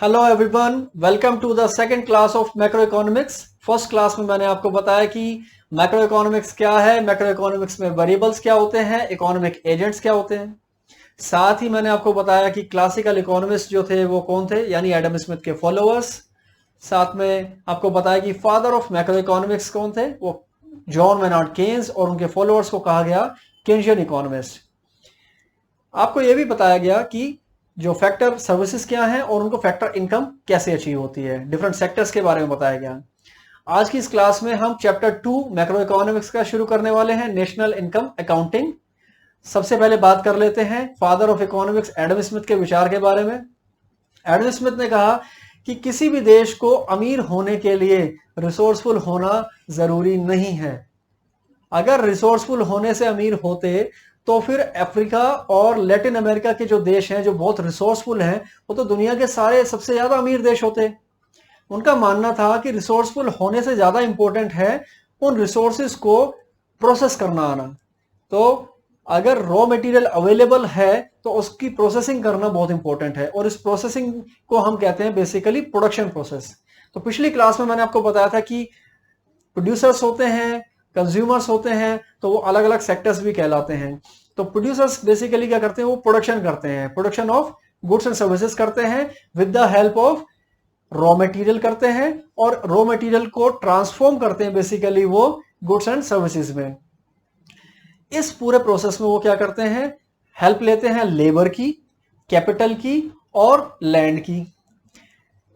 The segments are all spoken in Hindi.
Hello everyone, welcome to the second class of macroeconomics. First class में मैंने आपको बताया कि मैक्रो इकोनॉमिक्स क्या है, मैक्रो इकोनॉमिक्स में वेरिएबल्स क्या होते हैं, इकोनॉमिक एजेंट्स क्या होते हैं। साथ ही मैंने आपको बताया कि क्लासिकल इकोनॉमिस्ट जो थे वो कौन थे, यानी एडम स्मिथ के फॉलोअर्स। साथ में आपको बताया कि फादर ऑफ मैक्रो इकोनॉमिक्स कौन थे, वो जॉन मेनार्ड केन्स, और उनके फॉलोअर्स को कहा गया केन्जियन इकोनॉमिस्ट। आपको यह भी बताया गया कि जो फैक्टर सर्विसेज क्या हैं और उनको फैक्टर इनकम कैसे अचीव होती है, डिफरेंट सेक्टर्स के बारे में बताया गया। आज की इस क्लास में हम चैप्टर 2 मैक्रो इकोनॉमिक्स का शुरू करने वाले हैं, नेशनल इनकम अकाउंटिंग। सबसे पहले बात कर लेते हैं father of economics Adam Smith के विचार के बारे में। एडम स्मिथ ने कहा कि किसी भी देश को अमीर होने के लिए रिसोर्सफुल होना जरूरी नहीं है। अगर रिसोर्सफुल होने से अमीर होते तो फिर अफ्रीका और लैटिन अमेरिका के जो देश हैं जो बहुत रिसोर्सफुल हैं, वो तो दुनिया के सारे सबसे ज्यादा अमीर देश होते। उनका मानना था कि रिसोर्सफुल होने से ज्यादा इंपॉर्टेंट है उन रिसोर्सेज को प्रोसेस करना आना। तो अगर रॉ मटेरियल अवेलेबल है तो उसकी प्रोसेसिंग करना बहुत इंपॉर्टेंट है, और इस प्रोसेसिंग को हम कहते हैं बेसिकली प्रोडक्शन प्रोसेस। तो पिछली क्लास में मैंने आपको बताया था कि प्रोड्यूसर्स होते हैं, कंज्यूमर्स होते हैं, तो वो अलग अलग सेक्टर्स भी कहलाते हैं। तो प्रोड्यूसर्स बेसिकली क्या करते हैं, वो प्रोडक्शन करते हैं, production of goods and services करते हैं with the help of raw material करते हैं, और रॉ मटेरियल को ट्रांसफॉर्म करते हैं बेसिकली वो गुड्स एंड सर्विसेज में। इस पूरे प्रोसेस में वो क्या करते हैं, हेल्प लेते हैं लेबर की, कैपिटल की और लैंड की।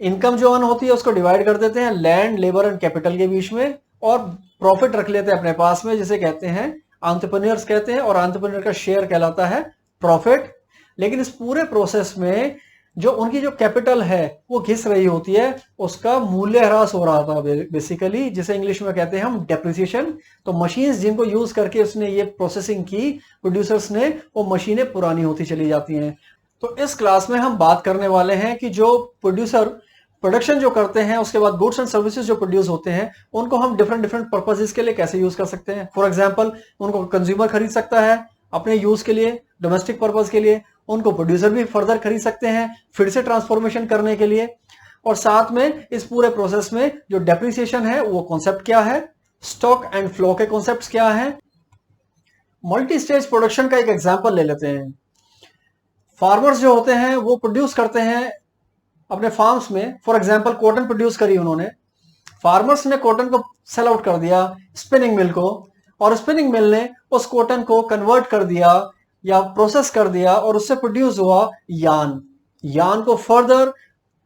इनकम जो अर्न होती है उसको डिवाइड कर देते हैं लैंड, लेबर एंड कैपिटल के बीच में, और प्रॉफिट रख लेते हैं अपने पास में, जिसे कहते हैं एंटरप्रेन्योर्स कहते हैं, और एंटरप्रेन्योर का शेयर कहलाता है प्रॉफिट। लेकिन इस पूरे प्रोसेस में जो उनकी जो कैपिटल है वो घिस रही होती है, उसका मूल्य ह्रास हो रहा था बेसिकली, जिसे इंग्लिश में कहते हैं हम डेप्रिसिएशन। तो मशीन्स जिनको यूज करके उसने ये प्रोसेसिंग की प्रोड्यूसर्स ने, वो मशीनें पुरानी होती चली जाती हैं। तो इस क्लास में हम बात करने वाले हैं कि जो प्रोड्यूसर प्रोडक्शन जो करते हैं, उसके बाद गुड्स एंड सर्विसेज जो प्रोड्यूस होते हैं, उनको हम डिफरेंट डिफरेंट पर्पसेस के लिए कैसे यूज कर सकते हैं। फॉर एग्जांपल, उनको कंज्यूमर खरीद सकता है अपने यूज के लिए, डोमेस्टिक पर्पस के लिए। उनको प्रोड्यूसर भी फर्दर खरीद सकते हैं फिर से ट्रांसफॉर्मेशन करने के लिए। और साथ में इस पूरे प्रोसेस में जो डेप्रिसिएशन है वो कॉन्सेप्ट क्या है, स्टॉक एंड फ्लो के कॉन्सेप्ट क्या है। मल्टी स्टेज प्रोडक्शन का एक एग्जाम्पल ले लेते हैं। फार्मर्स जो होते हैं वो प्रोड्यूस करते हैं अपने फार्म्स में। फॉर एग्जांपल, कॉटन प्रोड्यूस करी उन्होंने, फार्मर्स ने कॉटन को सेल आउट कर दिया स्पिनिंग मिल को, और स्पिनिंग मिल ने उस कॉटन को कन्वर्ट कर दिया या प्रोसेस कर दिया, और उससे प्रोड्यूस हुआ यान। यान को फर्दर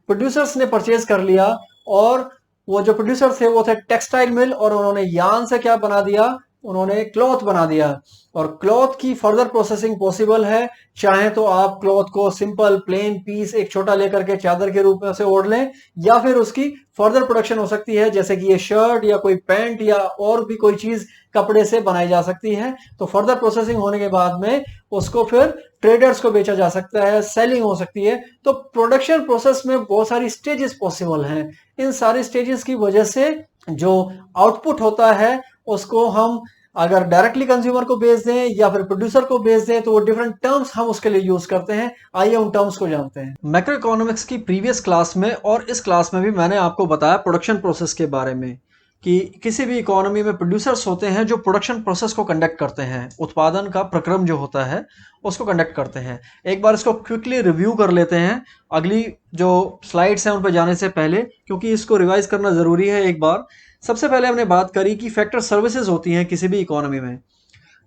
प्रोड्यूसर्स ने परचेज कर लिया, और वो जो प्रोड्यूसर थे वो थे टेक्सटाइल मिल, और उन्होंने यान से क्या बना दिया, उन्होंने क्लॉथ बना दिया। और क्लॉथ की फर्दर प्रोसेसिंग पॉसिबल है। चाहे तो आप क्लॉथ को सिंपल प्लेन पीस एक छोटा लेकर के चादर के रूप में से ओढ़ लें, या फिर उसकी फर्दर प्रोडक्शन हो सकती है, जैसे कि ये शर्ट या कोई पैंट या और भी कोई चीज कपड़े से बनाई जा सकती है। तो फर्दर प्रोसेसिंग होने के बाद में उसको फिर ट्रेडर्स को बेचा जा सकता है, सेलिंग हो सकती है। तो प्रोडक्शन प्रोसेस में बहुत सारी स्टेजेस पॉसिबल हैं। इन सारी स्टेजेस की वजह से जो आउटपुट होता है उसको हम अगर डायरेक्टली कंज्यूमर को बेच दें या फिर प्रोड्यूसर को बेच दें, तो वो डिफरेंट टर्म्स हम उसके लिए यूज करते हैं। आइए उन टर्म्स को जानते हैं। मैक्रो इकोनॉमिक्स की प्रीवियस क्लास में और इस क्लास में भी मैंने आपको बताया प्रोडक्शन प्रोसेस के बारे में, कि किसी भी इकोनॉमी में प्रोड्यूसर्स होते हैं जो प्रोडक्शन प्रोसेस को कंडक्ट करते हैं, उत्पादन का प्रक्रम जो होता है उसको कंडक्ट करते हैं। एक बार इसको क्विकली रिव्यू कर लेते हैं अगली जो स्लाइड्स हैं उन पर जाने से पहले, क्योंकि इसको रिवाइज करना जरूरी है एक बार। सबसे पहले हमने बात करी कि फैक्टर सर्विसेज होती हैं किसी भी इकोनॉमी में,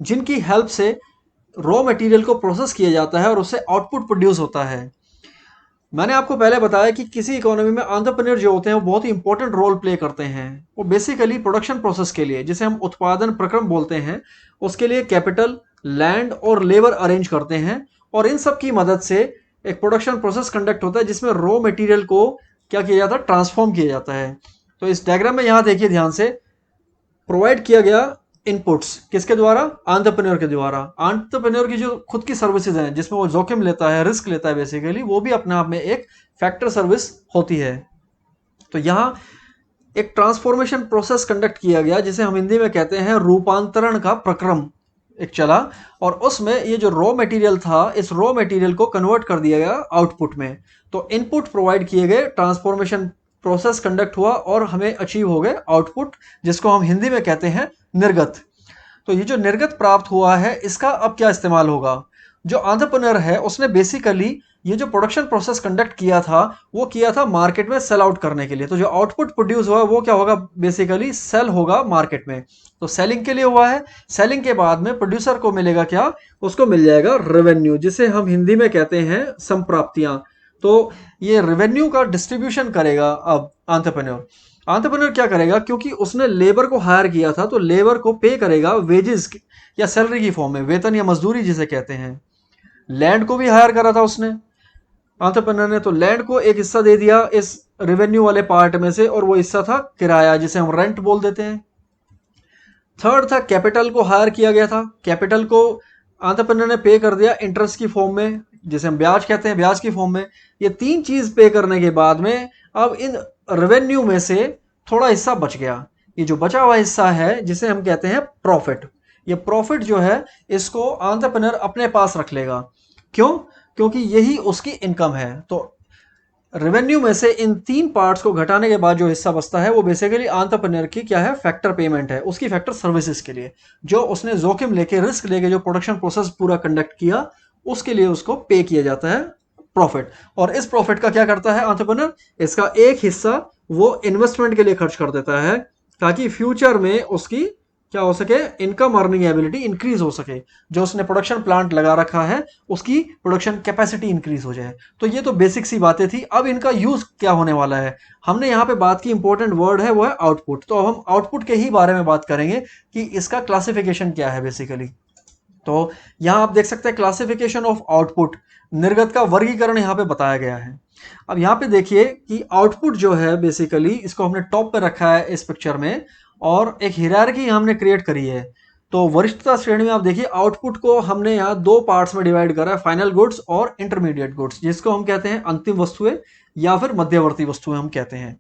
जिनकी हेल्प से रॉ मटेरियल को प्रोसेस किया जाता है और उससे आउटपुट प्रोड्यूस होता है। मैंने आपको पहले बताया कि किसी इकोनॉमी में एंटरप्रेन्योर जो होते हैं वो बहुत ही इंपॉर्टेंट रोल प्ले करते हैं। वो बेसिकली प्रोडक्शन प्रोसेस के लिए, जिसे हम उत्पादन प्रक्रम बोलते हैं, उसके लिए कैपिटल, लैंड और लेबर अरेंज करते हैं, और इन सब की मदद से एक प्रोडक्शन प्रोसेस कंडक्ट होता है जिसमें रॉ मटेरियल को क्या किया जाता है, ट्रांसफॉर्म किया जाता है। तो इस डायग्राम में यहां देखिए ध्यान से, प्रोवाइड किया गया इनपुट्स किसके द्वारा, एंटरप्रेन्योर के द्वारा। एंटरप्रेन्योर की जो खुद की सर्विसेज हैं जिसमें वो जोखिम लेता है, रिस्क लेता है बेसिकली, वो भी अपने आप में एक फैक्टर सर्विस होती है। तो यहां एक ट्रांसफॉर्मेशन प्रोसेस कंडक्ट किया गया जिसे हम हिंदी में कहते हैं रूपांतरण का प्रक्रम। एक चला, और उसमें ये जो रॉ मटेरियल था, इस रॉ मटेरियल को कन्वर्ट कर दिया गया आउटपुट में। तो इनपुट प्रोवाइड किए गए, ट्रांसफॉर्मेशन प्रोसेस कंडक्ट हुआ और हमें अचीव हो गए आउटपुट, जिसको हम हिंदी में कहते हैं निर्गत। तो ये जो निर्गत प्राप्त हुआ है, इसका अब क्या इस्तेमाल होगा? जो एंटरप्रेन्योर है उसने बेसिकली ये जो प्रोडक्शन प्रोसेस कंडक्ट किया था, वो किया था मार्केट में सेल आउट करने के लिए। तो जो आउटपुट प्रोड्यूस हुआ वो क्या होगा? बेसिकली सेल होगा मार्केट में। तो सेलिंग के लिए हुआ है। सेलिंग के बाद में प्रोड्यूसर को मिलेगा क्या? उसको मिल जाएगा रेवेन्यू, जिसे हम हिंदी में कहते हैं संप्राप्तियां। तो ये रेवेन्यू का डिस्ट्रीब्यूशन करेगा अब एंटरप्रेन्योर। एंटरप्रेन्योर क्या करेगा? क्योंकि उसने लेबर को हायर किया था, तो लेबर को पे करेगा वेजेस या सैलरी की फॉर्म में, वेतन या मजदूरी जिसे कहते हैं। लैंड को भी हायर करा था उसने, एंटरप्रेन्योर ने। तो लैंड को एक हिस्सा दे दिया इस रेवेन्यू वाले पार्ट में से, और वो हिस्सा था किराया, जिसे हम रेंट बोल देते हैं। थर्ड था कैपिटल को हायर किया गया था। कैपिटल को एंटरप्रेन्योर ने पे कर दिया इंटरेस्ट की फॉर्म में, जिसे हम ब्याज कहते हैं, ब्याज की फॉर्म में। ये तीन चीज पे करने के बाद में अब इन रेवेन्यू में से थोड़ा हिस्सा बच गया। ये जो बचा हुआ हिस्सा है, जिसे हम कहते हैं प्रॉफिट। ये प्रॉफिट जो है, इसको एंटरप्रेन्योर अपने पास रख लेगा। क्यों? क्योंकि यही उसकी इनकम है। तो रेवेन्यू में से इन तीन पार्ट्स को घटाने के बाद जो हिस्सा बचता है, वो बेसिकली एंटरप्रेन्योर की क्या है? फैक्टर पेमेंट है, उसकी फैक्टर सर्विसेज के लिए, जो उसने जोखिम लेके, रिस्क लेके जो प्रोडक्शन प्रोसेस पूरा कंडक्ट किया, उसके लिए उसको पे किया जाता है प्रॉफिट। और इस प्रॉफिट का क्या करता है एंटरप्रेन्योर? इसका एक हिस्सा वो इन्वेस्टमेंट के लिए खर्च कर देता है, ताकि फ्यूचर में उसकी क्या हो सके? इनकम अर्निंग एबिलिटी इंक्रीज हो सके। जो उसने प्रोडक्शन प्लांट लगा रखा है, उसकी प्रोडक्शन कैपेसिटी इंक्रीज हो जाए। तो ये तो बेसिक सी बातें थी। अब इनका यूज क्या होने वाला है? हमने यहाँ पे बात की, इंपॉर्टेंट वर्ड है वो है आउटपुट। तो अब हम आउटपुट के ही बारे में बात करेंगे कि इसका क्लासिफिकेशन क्या है बेसिकली। तो यहां आप देख सकते हैं क्लासिफिकेशन ऑफ आउटपुट, निर्गत का वर्गीकरण यहां पे बताया गया है। अब यहां पे देखिए कि आउटपुट जो है बेसिकली, इसको हमने टॉप पे रखा है इस पिक्चर में, और एक हिरार्की हमने क्रिएट करी है। तो वरिष्ठता श्रेणी में आप देखिए आउटपुट को हमने यहाँ दो पार्ट्स में डिवाइड करा है, फाइनल गुड्स और इंटरमीडिएट गुड्स, जिसको हम कहते हैं अंतिम वस्तुएं या फिर मध्यवर्ती वस्तुएं हम कहते हैं।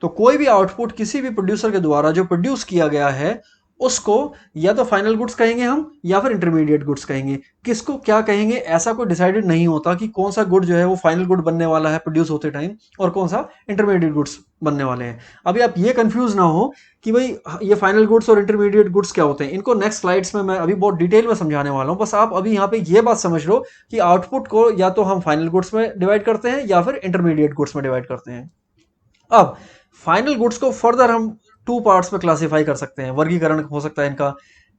तो कोई भी आउटपुट किसी भी प्रोड्यूसर के द्वारा जो प्रोड्यूस किया गया है, उसको या तो फाइनल गुड्स कहेंगे हम, या फिर इंटरमीडिएट गुड्स कहेंगे। किसको क्या कहेंगे ऐसा कोई डिसाइडेड नहीं होता कि कौन सा गुड जो है वो फाइनल गुड बनने वाला है प्रोड्यूस होते टाइम, और कौन सा इंटरमीडिएट गुड्स बनने वाले हैं। अभी आप ये कंफ्यूज ना हो कि भाई ये फाइनल गुड्स और इंटरमीडिएट गुड्स क्या होते हैं। इनको नेक्स्ट स्लाइड्स में मैं अभी बहुत डिटेल में समझाने वाला हूँ। बस आप अभी यहाँ पे ये बात समझ लो कि आउटपुट को या तो हम फाइनल गुड्स में डिवाइड करते हैं या फिर इंटरमीडिएट गुड्स में डिवाइड करते हैं। अब फाइनल गुड्स को फर्दर हम टू पार्ट्स में क्लासिफाई कर सकते हैं। वर्गीकरण हो सकता है इनका,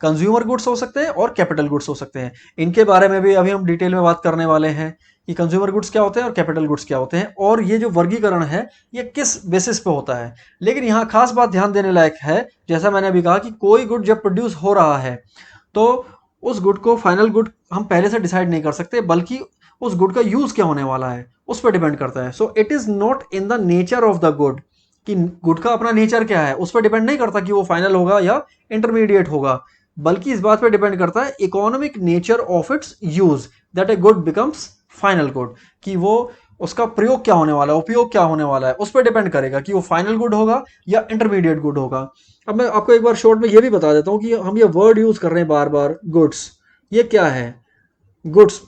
कंज्यूमर गुड्स हो सकते हैं और कैपिटल गुड्स हो सकते हैं। इनके बारे में भी अभी हम डिटेल में बात करने वाले हैं कि कंज्यूमर गुड्स क्या होते हैं और कैपिटल गुड्स क्या होते हैं, और ये जो वर्गीकरण है ये किस बेसिस पे होता है। लेकिन यहाँ खास बात ध्यान देने लायक है, जैसा मैंने अभी कहा कि कोई गुड जब प्रोड्यूस हो रहा है, तो उस गुड को फाइनल गुड हम पहले से डिसाइड नहीं कर सकते, बल्कि उस गुड का यूज क्या होने वाला है उस पर डिपेंड करता है। So it is not in the nature of the good, कि गुड का अपना नेचर क्या है उस पर डिपेंड नहीं करता कि वो फाइनल होगा या इंटरमीडिएट होगा, बल्कि इस बात पर डिपेंड करता है economic nature of its use, that a good becomes final good, कि वो उसका प्रयोग क्या होने वाला है, उपयोग क्या होने वाला है, उस पर डिपेंड करेगा कि वो फाइनल गुड होगा या इंटरमीडिएट गुड होगा। अब मैं आपको एक बार शॉर्ट में ये भी बता देता हूँ कि हम ये वर्ड यूज कर रहे हैं बार बार, गुड्स। ये क्या है गुड्स?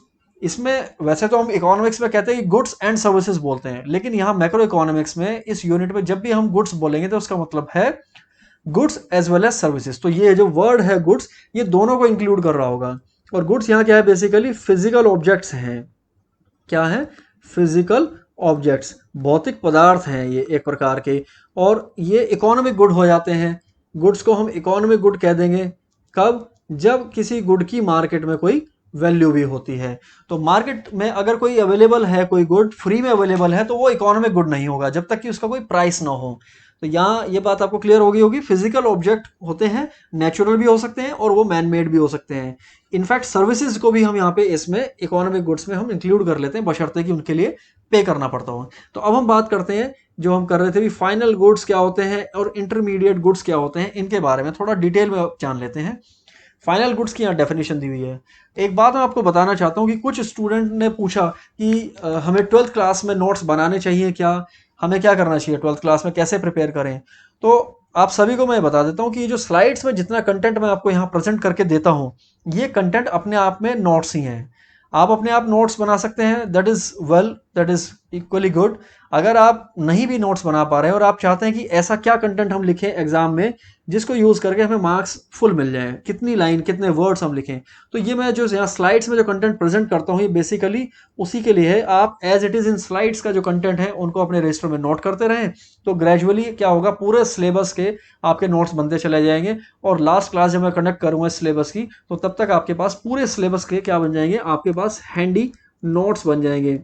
इसमें वैसे तो हम इकोनॉमिक्स में कहते हैं कि गुड्स एंड सर्विसेज बोलते हैं, लेकिन यहाँ मैक्रो इकोनॉमिक्स में इस यूनिट में जब भी हम गुड्स बोलेंगे तो उसका मतलब है goods as well as services. तो ये जो वर्ड है गुड्स, ये दोनों को इंक्लूड कर रहा होगा। और गुड्स यहाँ क्या है? बेसिकली फिजिकल ऑब्जेक्ट्स हैं। क्या है? फिजिकल ऑब्जेक्ट्स, भौतिक पदार्थ हैं ये एक प्रकार के, और ये इकोनॉमिक गुड हो जाते हैं। गुड्स को हम इकोनॉमिक गुड कह देंगे कब? जब किसी गुड की मार्केट में कोई वैल्यू भी होती है। तो मार्केट में अगर कोई अवेलेबल है, कोई गुड फ्री में अवेलेबल है, तो वो इकोनॉमिक गुड नहीं होगा जब तक कि उसका कोई प्राइस ना हो। तो यहाँ ये बात आपको क्लियर होगी। फिजिकल ऑब्जेक्ट होते हैं, नेचुरल भी हो सकते हैं और वो मैन मेड भी हो सकते हैं। इनफैक्ट सर्विसेज को भी हम यहाँ पे इसमें इकोनॉमिक गुड्स में हम इंक्लूड कर लेते हैं, बशर्ते कि उनके लिए पे करना पड़ता हो। तो अब हम बात करते हैं, जो हम कर रहे थे भी, फाइनल गुड्स क्या होते हैं और इंटरमीडिएट गुड्स क्या होते हैं, इनके बारे में थोड़ा डिटेल में जान लेते हैं। फाइनल गुड्स की यहाँ डेफिनेशन दी हुई है। एक बात मैं आपको बताना चाहता हूँ कि कुछ स्टूडेंट ने पूछा कि हमें 12th क्लास में नोट्स बनाने चाहिए क्या, हमें क्या करना चाहिए 12th क्लास में, कैसे प्रिपेयर करें। तो आप सभी को मैं बता देता हूं कि ये जो स्लाइड्स में जितना कंटेंट मैं आपको यहाँ प्रेजेंट करके देता हूं, ये कंटेंट अपने आप में नोट्स ही हैं। आप अपने आप नोट्स बना सकते हैं, that is well, that is equally good. अगर आप नहीं भी नोट्स बना पा रहे हैं और आप चाहते हैं कि ऐसा क्या कंटेंट हम लिखें एग्जाम में जिसको यूज करके हमें मार्क्स फुल मिल जाए, कितनी लाइन कितने वर्ड्स हम लिखें, तो ये मैं जो यहाँ स्लाइड्स में जो कंटेंट प्रेजेंट करता हूँ ये बेसिकली उसी के लिए है। आप as it is in slides का जो कंटेंट है उनको अपने रजिस्टर में नोट करते रहें, तो ग्रेजुअली क्या होगा, पूरे सिलेबस के आपके नोट्स बनते चले जाएंगे। और लास्ट क्लास जब मैं कंडक्ट करूंगा इस सिलेबस की, तो तब तक आपके पास पूरे सिलेबस के क्या बन जाएंगे, आपके पास हैंडी नोट्स बन जाएंगे।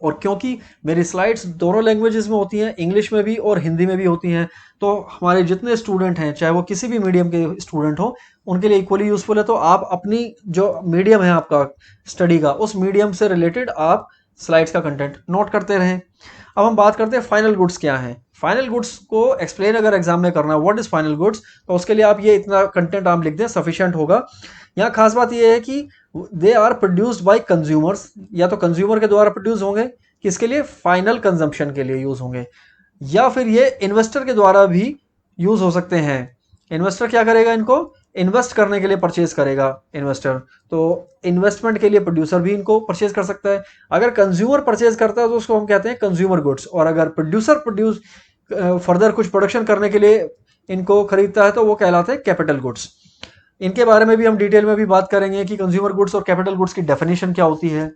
और क्योंकि मेरी स्लाइड्स दोनों लैंग्वेजेस में होती हैं, इंग्लिश में भी और हिंदी में भी होती हैं, तो हमारे जितने स्टूडेंट हैं चाहे वो किसी भी मीडियम के स्टूडेंट हो, उनके लिए इक्वली यूजफुल है। तो आप अपनी जो मीडियम है आपका स्टडी का, उस मीडियम से रिलेटेड आप स्लाइड्स का कंटेंट नोट करते रहें। अब हम बात करते हैं फाइनल गुड्स क्या है। फाइनल गुड्स को एक्सप्लेन अगर एग्जाम में करना है व्हाट इज फाइनल गुड्स, तो उसके लिए आप ये इतना कंटेंट आप लिख दें सफिशिएंट होगा। यहाँ खास बात ये है कि they are produced by consumers, या तो कंज्यूमर के द्वारा प्रोड्यूस होंगे, किसके लिए, फाइनल कंजम्पशन के लिए यूज होंगे, या फिर ये इन्वेस्टर के द्वारा भी यूज हो सकते हैं। इन्वेस्टर क्या करेगा, इनको इन्वेस्ट करने के लिए परचेज करेगा इन्वेस्टर, तो इन्वेस्टमेंट के लिए प्रोड्यूसर भी इनको परचेज कर सकता है। अगर कंज्यूमर परचेज करता है तो उसको हम कहते हैं कंज्यूमर गुड्स, और अगर प्रोड्यूसर प्रोड्यूस फर्दर कुछ प्रोडक्शन करने के लिए इनको खरीदता है तो वो कहलाते हैं कैपिटल गुड्स। इनके बारे में भी हम डिटेल में भी बात करेंगे कि कंज्यूमर गुड्स और कैपिटल गुड्स की डेफिनेशन क्या होती है।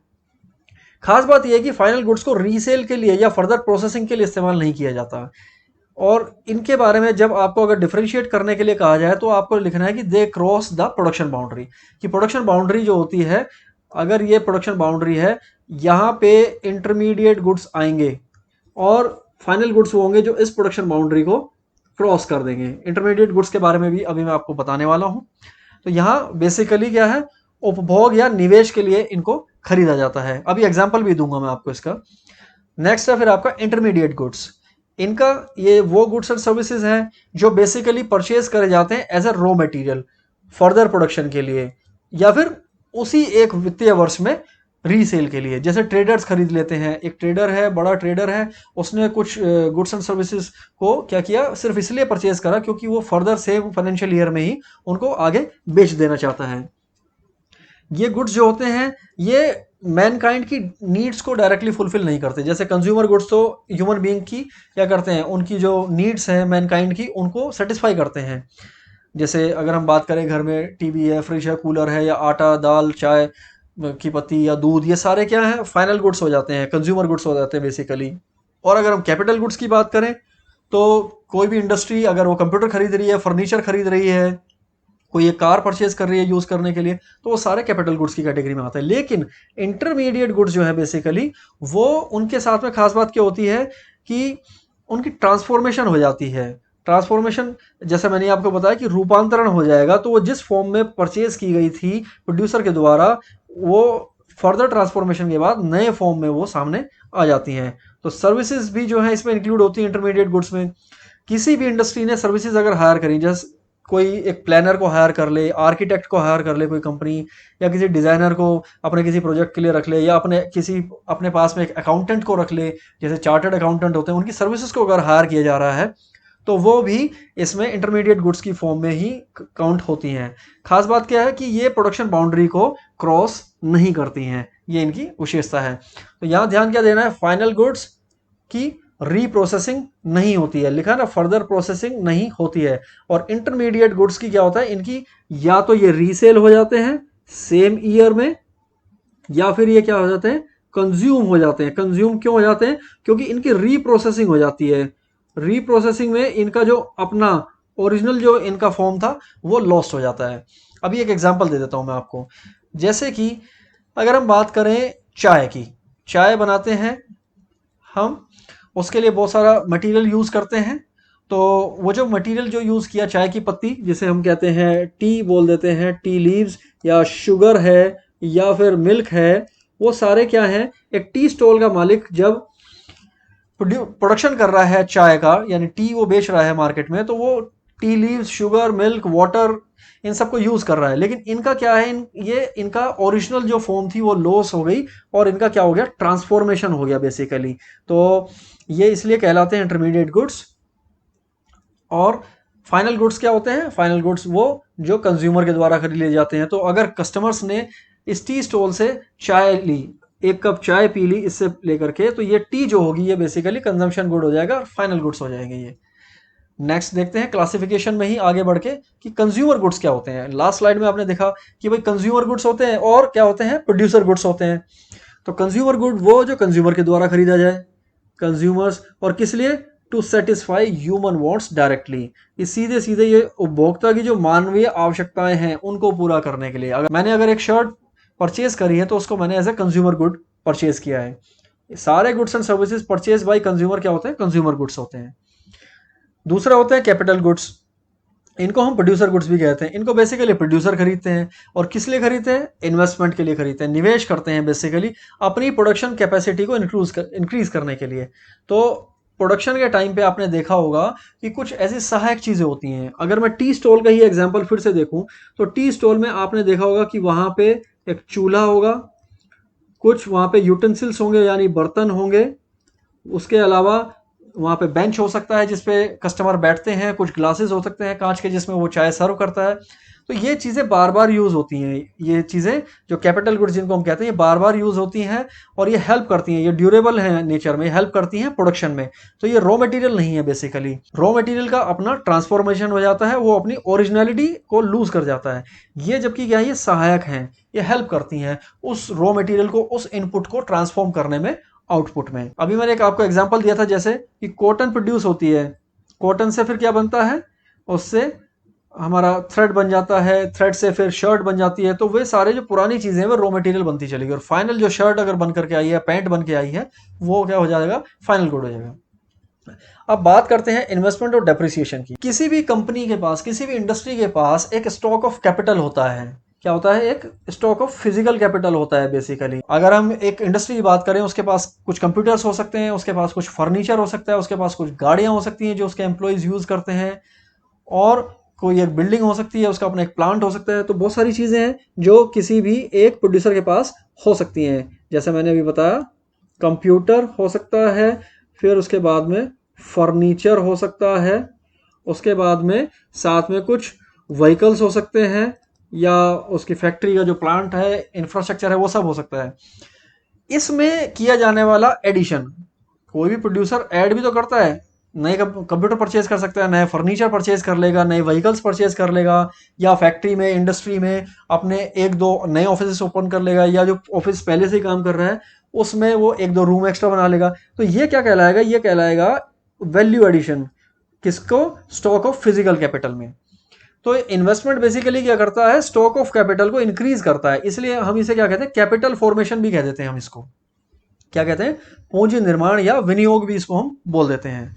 खास बात यह है कि फाइनल गुड्स को रीसेल के लिए या फर्दर प्रोसेसिंग के लिए इस्तेमाल नहीं किया जाता। और इनके बारे में जब आपको अगर डिफरेंशिएट करने के लिए कहा जाए तो आपको लिखना है कि they cross the production boundary, कि प्रोडक्शन बाउंड्री जो होती है, अगर ये प्रोडक्शन बाउंड्री है, यहाँ पे इंटरमीडिएट गुड्स आएंगे और फाइनल गुड्स वो होंगे जो इस प्रोडक्शन बाउंड्री को क्रॉस कर देंगे। इंटरमीडिएट गुड्स के बारे में भी अभी मैं आपको बताने वाला हूँ। तो यहाँ बेसिकली क्या है, उपभोग या निवेश के लिए इनको खरीदा जाता है। अभी एग्जाम्पल भी दूंगा मैं आपको इसका। नेक्स्ट है फिर आपका इंटरमीडिएट गुड्स। इनका ये वो गुड्स एंड सर्विसेज हैं जो बेसिकली परचेज करे जाते हैं as a raw material further production के लिए, या फिर उसी एक वित्तीय वर्ष में रीसेल के लिए। जैसे ट्रेडर्स खरीद लेते हैं, एक ट्रेडर है, बड़ा ट्रेडर है, उसने कुछ गुड्स एंड सर्विसेज को क्या किया, सिर्फ इसलिए परचेज करा क्योंकि वो फर्दर सेम फाइनेंशियल ईयर में ही उनको आगे बेच देना चाहता है। ये गुड्स जो होते हैं ये मैनकाइंड की नीड्स को डायरेक्टली फुलफिल नहीं करते। जैसे कंज्यूमर गुड्स तो ह्यूमन बीइंग की क्या करते हैं, उनकी जो नीड्स हैं मैनकाइंड की, उनको सेटिस्फाई करते हैं। जैसे अगर हम बात करें घर में टीवी है, फ्रिज है, कूलर है, या आटा दाल चाय की पत्ती या दूध, ये सारे क्या हैं, फाइनल गुड्स हो जाते हैं, कंज्यूमर गुड्स हो जाते हैं बेसिकली। और अगर हम कैपिटल गुड्स की बात करें तो कोई भी इंडस्ट्री अगर वो कंप्यूटर खरीद रही है, फर्नीचर खरीद रही है, कोई एक कार परचेज कर रही है यूज करने के लिए, तो वो सारे कैपिटल गुड्स की कैटेगरी में आते हैं। लेकिन इंटरमीडिएट गुड्स जो है बेसिकली वो, उनके साथ में खास बात क्या होती है कि उनकी ट्रांसफॉर्मेशन हो जाती है। ट्रांसफॉर्मेशन जैसे मैंने आपको बताया कि रूपांतरण हो जाएगा, तो वो जिस फॉर्म में परचेज की गई थी प्रोड्यूसर के द्वारा, वो फर्दर ट्रांसफॉर्मेशन के बाद नए फॉर्म में वो सामने आ जाती हैं। तो सर्विसेज भी जो है इसमें इंक्लूड होती है इंटरमीडिएट गुड्स में। किसी भी इंडस्ट्री ने सर्विसेज अगर हायर करी, जैसे कोई एक प्लानर को हायर कर ले, आर्किटेक्ट को हायर कर ले कोई कंपनी, या किसी डिजाइनर को अपने किसी प्रोजेक्ट के लिए रख ले, या अपने पास में एक अकाउंटेंट को रख ले, जैसे चार्टर्ड अकाउंटेंट होते हैं, उनकी सर्विसेज को अगर हायर किया जा रहा है तो वो भी इसमें इंटरमीडिएट गुड्स की फॉर्म में ही काउंट होती हैं। खास बात क्या है कि ये प्रोडक्शन बाउंड्री को क्रॉस नहीं करती हैं, ये इनकी विशेषता है। तो यहां ध्यान क्या देना है, फाइनल गुड्स की रीप्रोसेसिंग नहीं होती है, लिखा ना, फर्दर प्रोसेसिंग नहीं होती है। और इंटरमीडिएट गुड्स की क्या होता है, इनकी या तो ये रीसेल हो जाते हैं सेम ईयर में, या फिर ये क्या हो जाते हैं, कंज्यूम हो जाते हैं। कंज्यूम क्यों हो जाते हैं, क्योंकि इनकी रीप्रोसेसिंग हो जाती है। रीप्रोसेसिंग में इनका जो अपना ओरिजिनल जो इनका फॉर्म था वो लॉस्ट हो जाता है। अभी एक एग्जांपल दे देता हूं मैं आपको। जैसे कि अगर हम बात करें चाय की, चाय बनाते हैं हम, उसके लिए बहुत सारा मटेरियल यूज़ करते हैं। तो वो जो मटेरियल जो यूज़ किया, चाय की पत्ती जिसे हम कहते हैं टी बोल देते हैं, टी लीव्स, या शुगर है, या फिर मिल्क है, वो सारे क्या हैं, एक टी स्टॉल का मालिक जब प्रोडक्शन कर रहा है चाय का, यानी टी वो बेच रहा है मार्केट में, तो वो tea leaves, sugar, milk, water, इन सबको यूज कर रहा है। लेकिन इनका क्या है, ये इनका ओरिजिनल जो फॉर्म थी वो लॉस हो गई, और इनका क्या हो गया, ट्रांसफॉर्मेशन हो गया बेसिकली। तो ये इसलिए कहलाते हैं इंटरमीडिएट गुड्स। और फाइनल गुड्स क्या होते हैं? फाइनल गुड्स वो जो कंज्यूमर के द्वारा खरीदे जाते हैं। तो अगर कस्टमर्स ने इस टी स्टॉल से चाय ली, एक कप चाय पी ली इससे लेकर के, तो ये टी जो होगी ये बेसिकली कंजम्पशन गुड हो जाएगा और फाइनल गुड्स हो जाएंगे ये। नेक्स्ट देखते हैं क्लासिफिकेशन में ही आगे बढ़ के कि कंज्यूमर गुड्स क्या होते हैं। लास्ट स्लाइड में आपने देखा कि भाई कंज्यूमर गुड्स होते हैं और क्या होते हैं? प्रोड्यूसर गुड्स होते हैं। तो कंज्यूमर गुड वो जो कंज्यूमर के द्वारा खरीदा जाए, कंज्यूमर्स, और किस लिए? To satisfy human wants directly, ये सीधे सीधे ये उपभोक्ता की जो मानवीय आवश्यकताएं हैं उनको पूरा करने के लिए। अगर एक शर्ट परचेज करी है तो उसको मैंने as a consumer good purchase किया है। सारे goods and services purchase by consumer क्या होते हैं? कंज्यूमर गुड्स होते हैं। दूसरा होते हैं कैपिटल गुड्स, इनको हम प्रोड्यूसर गुड्स भी कहते हैं। इनको बेसिकली प्रोड्यूसर खरीदते हैं और किस लिए खरीदते हैं? इन्वेस्टमेंट के लिए खरीदते हैं, निवेश करते हैं बेसिकली अपनी प्रोडक्शन कैपेसिटी को इंक्रीज करने के लिए। तो प्रोडक्शन के टाइम पे आपने देखा होगा कि कुछ ऐसी सहायक चीजें होती हैं। अगर मैं टी स्टॉल का ही एग्जांपल फिर से देखूं तो टी स्टॉल में आपने देखा होगा कि वहां पे एक चूल्हा होगा, कुछ वहां पे यूटेंसिल्स होंगे यानी बर्तन होंगे, उसके अलावा वहाँ पे बेंच हो सकता है जिसपे कस्टमर बैठते हैं, कुछ ग्लासेस हो सकते हैं कांच के जिसमें वो चाय सर्व करता है। तो ये चीज़ें बार बार यूज़ होती हैं। ये चीज़ें जो कैपिटल गुड्स जिनको हम कहते हैं ये बार बार यूज़ होती हैं और ये हेल्प करती हैं, ये ड्यूरेबल हैं नेचर में, हेल्प करती हैं प्रोडक्शन में। तो ये रॉ मटेरियल नहीं है बेसिकली। रॉ मटेरियल का अपना ट्रांसफॉर्मेशन हो जाता है, वो अपनी ओरिजिनलिटी को लूज कर जाता है। ये जबकि क्या है? ये सहायक हैं, ये हेल्प करती हैं उस रॉ मटेरियल को, उस इनपुट को ट्रांसफॉर्म करने में, आउटपुट में। अभी मैंने एक आपको एग्जांपल दिया था जैसे कि कॉटन प्रोड्यूस होती है, कॉटन से फिर क्या बनता है? उससे हमारा थ्रेड बन जाता है, थ्रेड से फिर शर्ट बन जाती है। तो वे सारे जो पुरानी चीजें हैं वो रॉ मटेरियल बनती चलेगी और फाइनल जो शर्ट अगर बन करके आई है, पैंट बन के आई है, वो क्या हो जाएगा? फाइनल गुड हो जाएगा। अब बात करते हैं इन्वेस्टमेंट और डेप्रिसिएशन की। किसी भी कंपनी के पास, किसी भी इंडस्ट्री के पास एक स्टॉक ऑफ कैपिटल होता है। क्या होता है? एक स्टॉक ऑफ फिजिकल कैपिटल होता है बेसिकली। अगर हम एक इंडस्ट्री की बात करें, उसके पास कुछ कंप्यूटर्स हो सकते हैं, उसके पास कुछ फर्नीचर हो सकता है, उसके पास कुछ गाड़ियां हो सकती हैं जो उसके एम्प्लॉयज यूज करते हैं, और कोई एक बिल्डिंग हो सकती है, उसका अपना एक प्लांट हो सकता है। तो बहुत सारी चीजें हैं जो किसी भी एक प्रोड्यूसर के पास हो सकती हैं। जैसे मैंने अभी बताया, कंप्यूटर हो सकता है, फिर उसके बाद में फर्नीचर हो सकता है, उसके बाद में साथ में कुछ व्हीकल्स हो सकते हैं, या उसकी फैक्ट्री का जो प्लांट है, इंफ्रास्ट्रक्चर है, वो सब हो सकता है। इसमें किया जाने वाला एडिशन, कोई भी प्रोड्यूसर ऐड भी तो करता है। नए कंप्यूटर परचेज कर सकता है, नए फर्नीचर परचेज कर लेगा, नए व्हीकल्स परचेज कर लेगा, या फैक्ट्री में, इंडस्ट्री में अपने एक दो नए ऑफिस ओपन कर लेगा, या जो ऑफिस पहले से ही काम कर रहा है उसमें वो एक दो रूम एक्स्ट्रा बना लेगा। तो ये क्या कहलाएगा? ये कहलाएगा वैल्यू एडिशन। किसको? स्टॉक ऑफ फिजिकल कैपिटल में। तो इन्वेस्टमेंट बेसिकली क्या करता है? स्टॉक ऑफ कैपिटल को इंक्रीज करता है। इसलिए हम इसे क्या कहते हैं? कैपिटल फॉर्मेशन भी कह देते हैं हम इसको। क्या कहते हैं? पूंजी निर्माण या विनियोग भी इसको हम बोल देते हैं।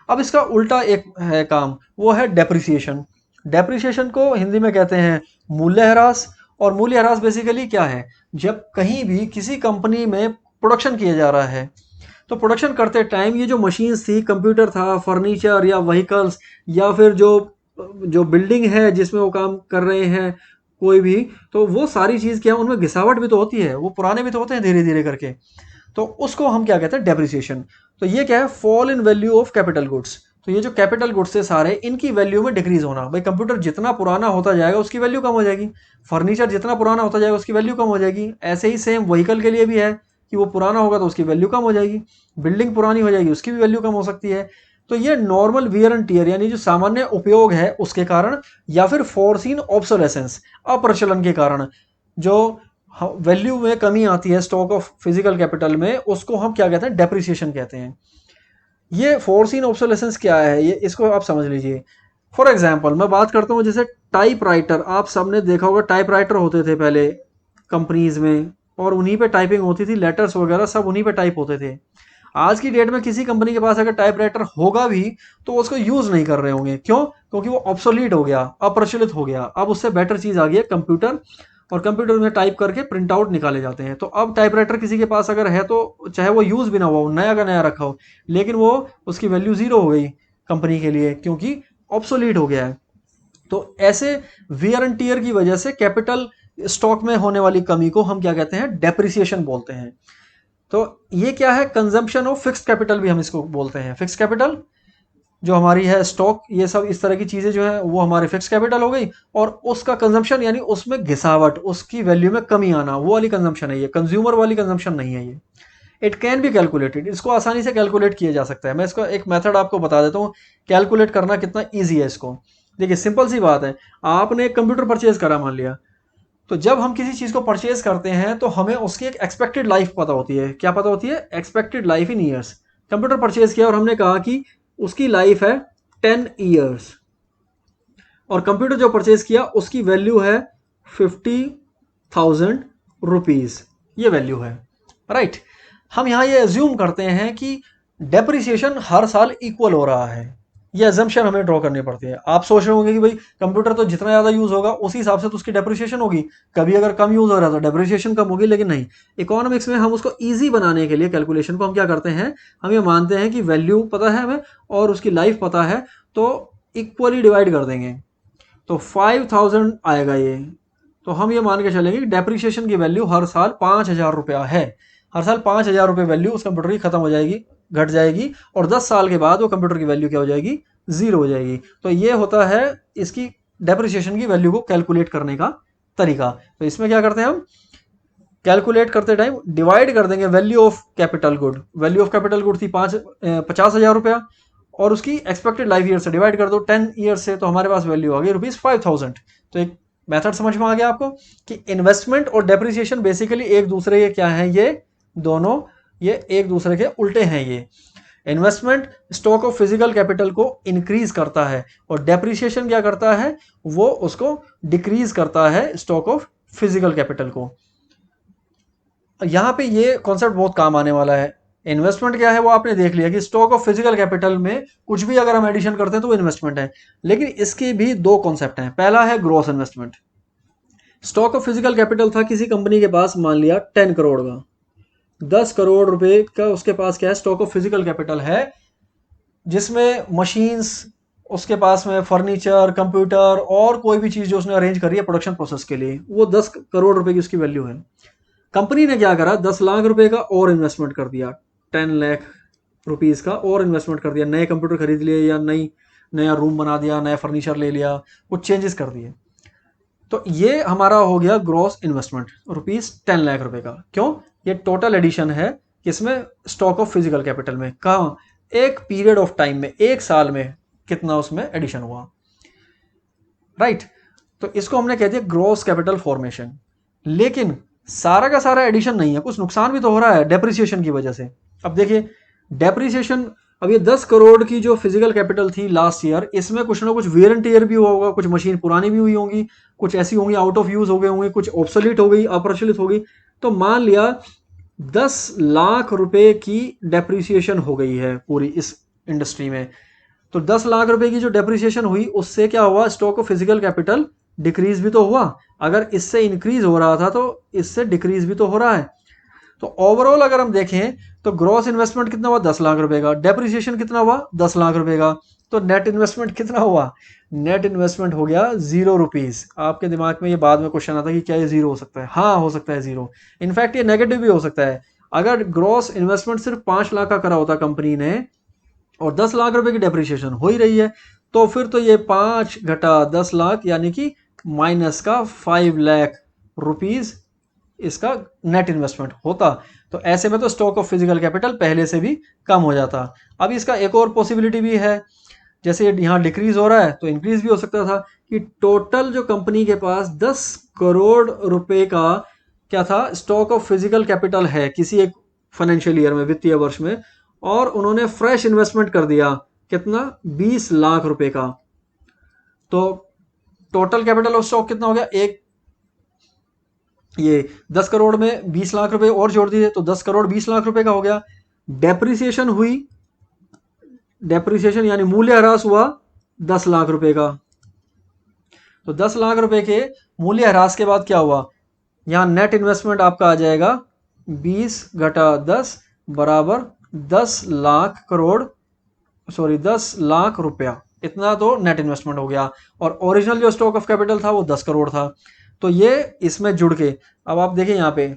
अब इसका उल्टा एक है काम, वो है डेप्रिसिएशन। डेप्रिसिएशन को हिंदी में कहते हैं मूल्यह्रास। और मूल्यह्रास बेसिकली क्या है? जब कहीं भी किसी कंपनी में प्रोडक्शन किया जा रहा है, तो प्रोडक्शन करते टाइम ये जो मशीन्स थी, कंप्यूटर था, फर्नीचर या व्हीकल्स, या फिर जो जो बिल्डिंग है जिसमें वो काम कर रहे हैं कोई भी, तो वो सारी चीज़ क्या है? उनमें घिसावट भी तो होती है, वो पुराने भी तो होते हैं धीरे धीरे करके। तो उसको हम क्या कहते हैं? डेप्रिसिएशन। तो ये क्या है? Fall in value of capital goods. तो ये जो कैपिटल गुड्स है सारे, इनकी वैल्यू में डिक्रीज होना। भाई कंप्यूटर जितना पुराना होता जाएगा उसकी वैल्यू कम हो जाएगी, फर्नीचर जितना पुराना होता जाएगा उसकी वैल्यू कम हो जाएगी। ऐसे ही सेम व्हीकल के लिए भी है कि वो पुराना होगा तो उसकी वैल्यू कम हो जाएगी, बिल्डिंग पुरानी हो जाएगी उसकी भी वैल्यू कम हो सकती है। तो ये नॉर्मल वियर एंड टियर यानी जो सामान्य उपयोग है उसके कारण, या फिर फोरसीन ऑब्सोलेसेंस, अप्रचलन के कारण जो वैल्यू में कमी आती है स्टॉक ऑफ फिजिकल कैपिटल में, उसको हम क्या कहते हैं? डेप्रिसिएशन कहते हैं। ये फोरसीन ऑब्सोलेसेंस क्या है, ये इसको आप समझ लीजिए। फॉर एग्जांपल मैं बात करता हूँ, जैसे टाइपराइटर, आप सबने देखा होगा टाइपराइटर होते थे पहले कंपनीज में, और उन्हीं पे टाइपिंग होती थी, लेटर्स वगैरह सब उन्हीं पे टाइप होते थे। आज की डेट में किसी कंपनी के पास अगर टाइपराइटर होगा भी तो उसको यूज नहीं कर रहे होंगे। क्यों? क्योंकि वो ऑब्सोलीट हो गया, अप्रचलित हो गया। अब उससे बेटर चीज आ गई है कंप्यूटर, और कंप्यूटर में टाइप करके प्रिंट आउट निकाले जाते हैं। तो अब टाइपराइटर किसी के पास अगर है तो चाहे वो यूज भी ना हुआ हो, नया का नया रखा हो, लेकिन वो उसकी वैल्यू जीरो हो गई कंपनी के लिए, क्योंकि ऑब्सोलीट हो गया है। तो ऐसे वियर एंड टियर की वजह से कैपिटल स्टॉक में होने वाली कमी को हम क्या कहते हैं? डेप्रिसिएशन बोलते हैं। तो ये क्या है? कंजम्पशन ऑफ फिक्स्ड कैपिटल भी हम इसको बोलते हैं। फिक्स्ड कैपिटल जो हमारी है स्टॉक, ये सब इस तरह की चीज़ें जो है वो हमारे फिक्स कैपिटल हो गई, और उसका कंजम्पशन यानी उसमें घिसावट, उसकी वैल्यू में कमी आना, वो वाली कंजम्पशन है ये, कंज्यूमर वाली कंजम्पशन नहीं है ये। इट कैन बी कैलकुलेटेड, इसको आसानी से कैलकुलेट किया जा सकता है। मैं इसका एक मेथड आपको बता देता हूँ कैलकुलेट करना कितना ईजी है इसको। देखिए सिंपल सी बात है, आपने एक कंप्यूटर परचेज करा मान लिया, तो जब हम किसी चीज़ को परचेज करते हैं तो हमें उसकी एक एक्सपेक्टेड लाइफ पता होती है। क्या पता होती है? Expected life in years. Computer purchase किया और हमने कहा कि उसकी लाइफ है 10 ईयर्स, और कंप्यूटर जो परचेज किया उसकी वैल्यू है 50,000 रुपीज़, ये वैल्यू है, राइट। हम यहाँ ये एज्यूम करते हैं कि डेप्रिसिएशन हर साल इक्वल हो रहा है, ये एजम्पशन हमें ड्रॉ करनी पड़ती है। आप सोच रहे होंगे कि भाई कंप्यूटर तो जितना ज़्यादा यूज़ होगा उसी हिसाब से तो उसकी डेप्रिसिएशन होगी, कभी अगर कम यूज़ हो रहा है तो डेप्रिसिएशन कम होगी, लेकिन नहीं। इकोनॉमिक्स में हम उसको ईजी बनाने के लिए कैलकुलेशन को हम क्या करते हैं, हम ये मानते हैं कि वैल्यू पता है हमें और उसकी लाइफ पता है, तो इक्वली डिवाइड कर देंगे, तो 5,000 आएगा ये। तो हम ये मान के चलेंगे कि डेप्रिसिएशन की वैल्यू हर साल 5,000 रुपया है, हर साल 5,000 रुपये वैल्यू उस कंप्यूटर की खत्म हो जाएगी, घट जाएगी, और 10 साल के बाद वो कंप्यूटर की वैल्यू क्या हो जाएगी, जीरो हो जाएगी। तो ये होता है इसकी डेप्रिसिएशन की वैल्यू को कैलकुलेट करने का तरीका। तो इसमें क्या करते हैं हम, कैलकुलेट करते टाइम डिवाइड कर देंगे value of capital good. Value of capital good थी 50,000 रुपया, और उसकी एक्सपेक्टेड लाइफ ईयर से डिवाइड कर दो 10 ईयर से, तो हमारे पास वैल्यू आ गई ₹5,000। तो एक मेथड समझ में आ गया आपको कि इन्वेस्टमेंट और डेप्रिसिएशन बेसिकली एक दूसरे के क्या हैं, ये दोनों ये एक दूसरे के उल्टे हैं। ये investment stock of physical capital को इंक्रीज करता है, और डेप्रिसिएशन क्या करता है, वो उसको डिक्रीज करता है स्टॉक ऑफ फिजिकल कैपिटल को। यहाँ पे ये कॉन्सेप्ट बहुत काम आने वाला है। इन्वेस्टमेंट क्या है वो आपने देख लिया कि स्टॉक ऑफ फिजिकल कैपिटल में कुछ भी अगर हम एडिशन करते हैं तो वो इन्वेस्टमेंट है, लेकिन इसके भी दो कॉन्सेप्ट हैं। पहला है gross investment. Stock of physical capital था किसी कंपनी के पास, मान लिया 10 करोड़ का, 10 करोड़ रुपए का उसके पास क्या है, स्टॉक ऑफ फिजिकल कैपिटल है, जिसमें मशीन्स, उसके पास में फर्नीचर, कंप्यूटर और कोई भी चीज़ जो उसने अरेंज करी है प्रोडक्शन प्रोसेस के लिए, वो 10 करोड़ रुपए की उसकी वैल्यू है। कंपनी ने क्या करा, 10 लाख रुपए का और इन्वेस्टमेंट कर दिया, 10 लाख रुपीज़ का और इन्वेस्टमेंट कर दिया, नए कंप्यूटर खरीद लिए या नया रूम बना दिया, नया फर्नीचर ले लिया, कुछ चेंजेस कर दिए। तो ये हमारा हो गया ग्रॉस इन्वेस्टमेंट ₹10 लाख रुपए का। क्यों? ये टोटल एडिशन है किसमें, स्टॉक ऑफ फिजिकल कैपिटल में। कहाँ? एक पीरियड ऑफ टाइम में, एक साल में कितना उसमें एडिशन हुआ, राइट। तो इसको हमने कह दिया ग्रॉस कैपिटल फॉर्मेशन। लेकिन सारा का सारा एडिशन नहीं है, कुछ नुकसान भी तो हो रहा है डेप्रिसिएशन की वजह से। अब देखिए डेप्रिसिएशन, अब ये 10 करोड़ की जो फिजिकल कैपिटल थी लास्ट ईयर, इसमें कुछ ना कुछ वेयर एंड टेयर भी हुआ होगा, कुछ मशीन पुरानी भी हुई होंगी, कुछ ऐसी होंगी आउट ऑफ यूज हो गए होंगे, कुछ ऑब्सोलीट हो गई, अप्रचलित हो गई। तो मान लिया 10 लाख रुपए की डेप्रिसिएशन हो गई है पूरी इस इंडस्ट्री में। तो 10 लाख रुपए की जो डेप्रिसिएशन हुई उससे क्या हुआ, stock of physical capital decrease भी तो हुआ। अगर इससे इंक्रीज हो रहा था तो इससे डिक्रीज भी तो हो रहा है। तो ओवरऑल अगर हम देखें तो ग्रॉस इन्वेस्टमेंट कितना हुआ, 10 लाख रुपए का, डेप्रिसिएशन कितना हुआ, 10 लाख रुपए का, तो नेट इन्वेस्टमेंट कितना हुआ, नेट इन्वेस्टमेंट हो गया ₹0। आपके दिमाग में ये बाद में क्वेश्चन आता है कि क्या ये जीरो हो सकता है? हाँ हो सकता है जीरो, इनफैक्ट ये नेगेटिव भी हो सकता है। अगर ग्रॉस इन्वेस्टमेंट सिर्फ 5 लाख का करा होता कंपनी ने और 10 लाख रुपए की डेप्रिसिएशन हो ही रही है, तो फिर तो ये 5 घटा 10 लाख यानी कि माइनस का 5 लाख रुपीज इसका नेट इन्वेस्टमेंट होता। तो ऐसे में तो स्टॉक ऑफ फिजिकल कैपिटल पहले से भी कम हो जाता। अब इसका एक और पॉसिबिलिटी भी है, जैसे यहाँ डिक्रीज हो रहा है तो इंक्रीज भी हो सकता था कि टोटल जो कंपनी के पास 10 करोड़ रुपए का क्या था, स्टॉक ऑफ फिजिकल कैपिटल है किसी एक फाइनेंशियल ईयर में, वित्तीय वर्ष में, और उन्होंने फ्रेश इन्वेस्टमेंट कर दिया कितना, 20 लाख रुपए का। तो टोटल कैपिटल ऑफ स्टॉक कितना हो गया, एक ये 10 करोड़ में 20 लाख रुपए और जोड़ दिए तो 10 करोड़ 20 लाख रुपए का हो गया। डेप्रिसिएशन हुई, डेप्रिसिएशन यानी मूल्य ह्रास हुआ 10 लाख रुपए का। तो 10 लाख रुपए के मूल्य ह्रास के बाद क्या हुआ, यहाँ नेट इन्वेस्टमेंट आपका आ जाएगा 20 घटा 10 बराबर 10 लाख करोड़, सॉरी 10 लाख रुपया, इतना तो नेट इन्वेस्टमेंट हो गया। और ओरिजिनल जो स्टॉक ऑफ कैपिटल था वो 10 करोड़ था। तो ये इसमें जुड़ के, अब आप देखिए यहाँ पे